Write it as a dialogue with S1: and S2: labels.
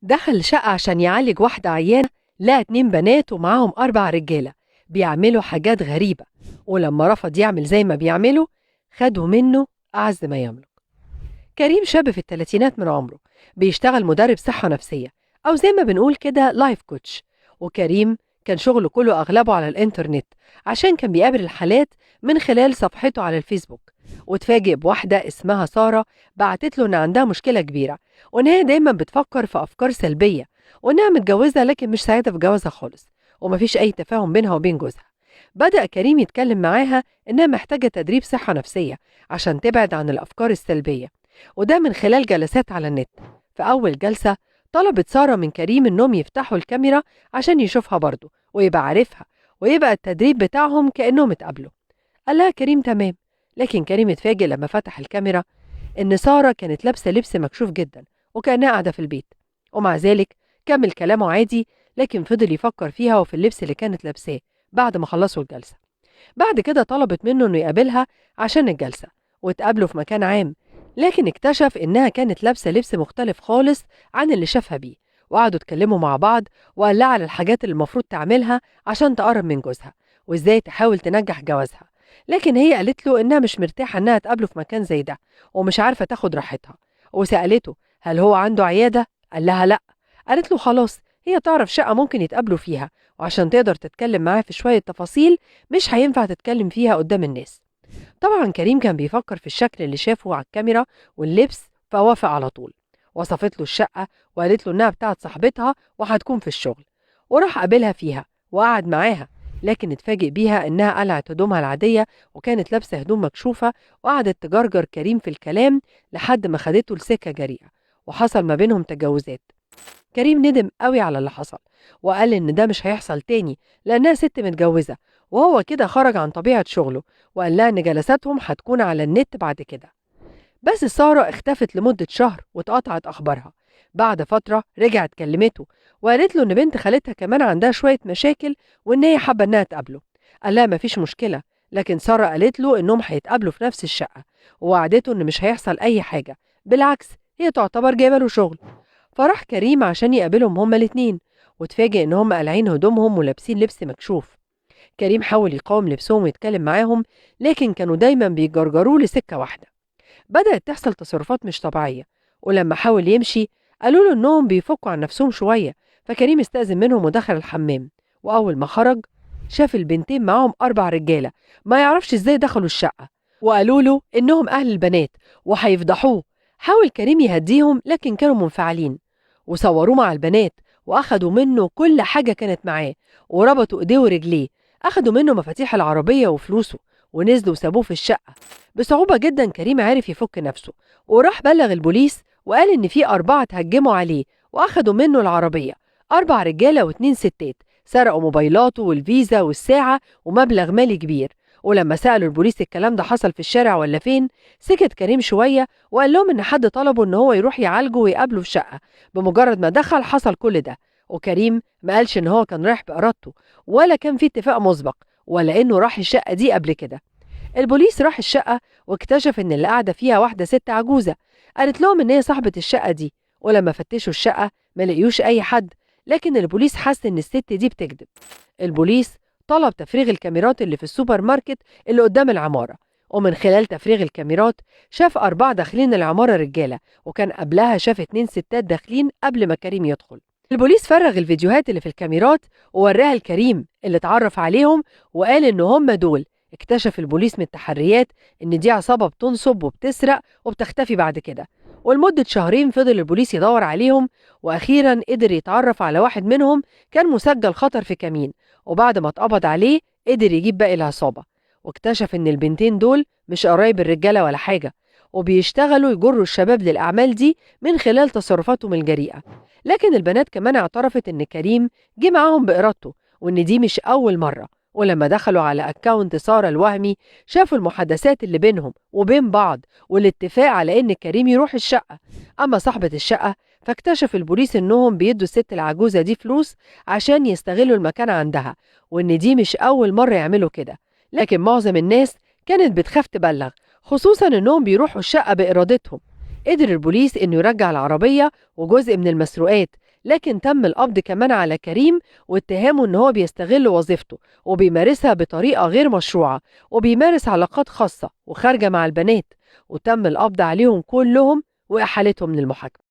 S1: دخل شقة عشان يعالج واحدة عيانة، لقى 2 بنات ومعاهم 4 رجالة بيعملوا حاجات غريبة، ولما رفض يعمل زي ما بيعملوا خدوا منه أعز ما يملك. كريم شاب في الثلاثينات من عمره، بيشتغل مدرب صحة نفسية أو زي ما بنقول كده لايف كوتش. وكريم كان شغله كله أغلبه على الإنترنت، عشان كان بيقابل الحالات من خلال صفحته على الفيسبوك. وتفاجئ بواحدة اسمها سارة بعتت له إن عندها مشكلة كبيرة، وإن هي دايما بتفكر في أفكار سلبية، وإنها متجوزة لكن مش سعيدة في جوازها خالص، ومفيش أي تفاهم بينها وبين جوزها. بدأ كريم يتكلم معاها إنها محتاجة تدريب صحة نفسية عشان تبعد عن الأفكار السلبية، وده من خلال جلسات على النت. في أول جلسة طلبت سارة من كريم إنهم يفتحوا الكاميرا عشان يشوفها برضه ويبقى عارفها، ويبقى التدريب بتاعهم كأنهم اتقابلوا. قال لها كريم تمام، لكن كريم اتفاجئ لما فتح الكاميرا إن سارة كانت لابسة لبس مكشوف جدا وكأنها قاعدة في البيت. ومع ذلك كمل كلامه عادي، لكن فضل يفكر فيها وفي اللبس اللي كانت لابساه بعد ما خلصوا الجلسة. بعد كده طلبت منه إنه يقابلها عشان الجلسة، واتقابلوا في مكان عام، لكن اكتشف إنها كانت لابسة لبس مختلف خالص عن اللي شافها بيه. وقعدوا اتكلموا مع بعض، وقال لها على الحاجات اللي المفروض تعملها عشان تقرب من جوزها، وإزاي تحاول تنجح جوازها. لكن هي قالت له إنها مش مرتاحة إنها تقابله في مكان زي ده، ومش عارفة تاخد راحتها. وسألته هل هو عنده عيادة؟ قال لها لأ. قالت له خلاص، هي تعرف شقة ممكن يتقابلوا فيها، وعشان تقدر تتكلم معاه في شوية تفاصيل مش هينفع تتكلم فيها قدام الناس. طبعا كريم كان بيفكر في الشكل اللي شافه على الكاميرا واللبس، فوافق على طول. وصفت له الشقة وقالت له إنها بتاعت صاحبتها وهتكون في الشغل، وراح قابلها فيها وقعد معاها. لكن اتفاجئ بيها إنها قلعت هدومها العادية وكانت لابسة هدوم مكشوفة، وقعدت تجرجر كريم في الكلام لحد ما خدته لسكة جريئة، وحصل ما بينهم تجاوزات. كريم ندم قوي على اللي حصل، وقال إن ده مش هيحصل تاني لأنها ست متجوزة، وهو كده خرج عن طبيعة شغله، وقال لها إن جلساتهم هتكون على النت بعد كده. بس سارة اختفت لمدة شهر واتقطعت أخبارها. بعد فترة رجعت كلمته وقالت له إن بنت خالتها كمان عندها شوية مشاكل، وإن هي حابة إنها تقابله. قال لها مفيش مشكلة، لكن سارة قالت له إنهم هيتقابلوا في نفس الشقة، ووعدته إن مش هيحصل أي حاجة، بالعكس هي تعتبر جايبة له شغل. فراح كريم عشان يقابلهم هما الاتنين، وتفاجئ إن هما قالعين هدومهم ولابسين لبس مكشوف. كريم حاول يقاوم لبسهم ويتكلم معاهم، لكن كانوا دايما بيجرجروه لسكة واحدة. بدأت تحصل تصرفات مش طبيعية، ولما حاول يمشي قالوا له إنهم بيفكوا عن نفسهم شوية. فكريم استأذن منهم ودخل الحمام، وأول ما خرج شاف البنتين معاهم 4 رجالة ما يعرفش إزاي دخلوا الشقة، وقالوا له إنهم أهل البنات وهيفضحوه. حاول كريم يهديهم لكن كانوا منفعلين، وصوروه مع البنات وأخدوا منه كل حاجة كانت معاه، وربطوا إيديه ورجليه. أخدوا منه مفاتيح العربية وفلوسه، ونزلوا وسابوه في الشقة. بصعوبة جدا كريم عرف يفك نفسه، وراح بلغ البوليس وقال إن في 4 تهجموا عليه وأخدوا منه العربية. 4 رجالة و2 ستات سرقوا موبايلاته والفيزا والساعة ومبلغ مالي كبير. ولما سألوا البوليس الكلام ده حصل في الشارع ولا فين، سكت كريم شوية وقال لهم إن حد طلبه إن هو يروح يعالجه ويقابله في شقة. بمجرد ما دخل حصل كل ده، وكريم ما قالش إن هو كان رايح بإرادته، ولا كان في اتفاق مسبق، ولا إنه راح الشقة دي قبل كده. البوليس راح الشقة واكتشف إن اللي قاعدة فيها واحدة ست عجوزة، قالت لهم إن هي صاحبة الشقة دي. ولما فتشوا الشقة ما لقيوش أي حد، لكن البوليس حس إن الست دي بتكذب. البوليس طلب تفريغ الكاميرات اللي في السوبر ماركت اللي قدام العمارة، ومن خلال تفريغ الكاميرات شاف 4 داخلين العمارة رجالة، وكان قبلها شاف 2 ستات داخلين قبل ما كريم يدخل. البوليس فرغ الفيديوهات اللي في الكاميرات ووراها لكريم اللي اتعرف عليهم، وقال إن هم دول. اكتشف البوليس من التحريات إن دي عصابة بتنصب وبتسرق وبتختفي بعد كده. ولمدة شهرين فضل البوليس يدور عليهم، وأخيرا قدر يتعرف على واحد منهم كان مسجل خطر في كمين، وبعد ما اتقبض عليه قدر يجيب باقي العصابة. واكتشف إن البنتين دول مش قرايب الرجالة ولا حاجة، وبيشتغلوا يجروا الشباب للأعمال دي من خلال تصرفاتهم الجريئة. لكن البنات كمان اعترفت إن كريم جه معاهم بإرادته، وإن دي مش أول مرة. ولما دخلوا على أكاونت سارة الوهمي شافوا المحادثات اللي بينهم وبين بعض، والاتفاق على إن كريم يروح الشقة. أما صاحبة الشقة فاكتشف البوليس إنهم بيدوا الست العجوزة دي فلوس عشان يستغلوا المكان عندها، وإن دي مش أول مرة يعملوا كده. لكن معظم الناس كانت بتخاف تبلغ، خصوصا إنهم بيروحوا الشقة بإرادتهم. قدر البوليس إنه يرجع العربية وجزء من المسروقات، لكن تم القبض كمان على كريم واتهامه إن هو بيستغل وظيفته وبيمارسها بطريقة غير مشروعة، وبيمارس علاقات خاصة وخارجة مع البنات، وتم القبض عليهم كلهم وإحالتهم للمحاكمة.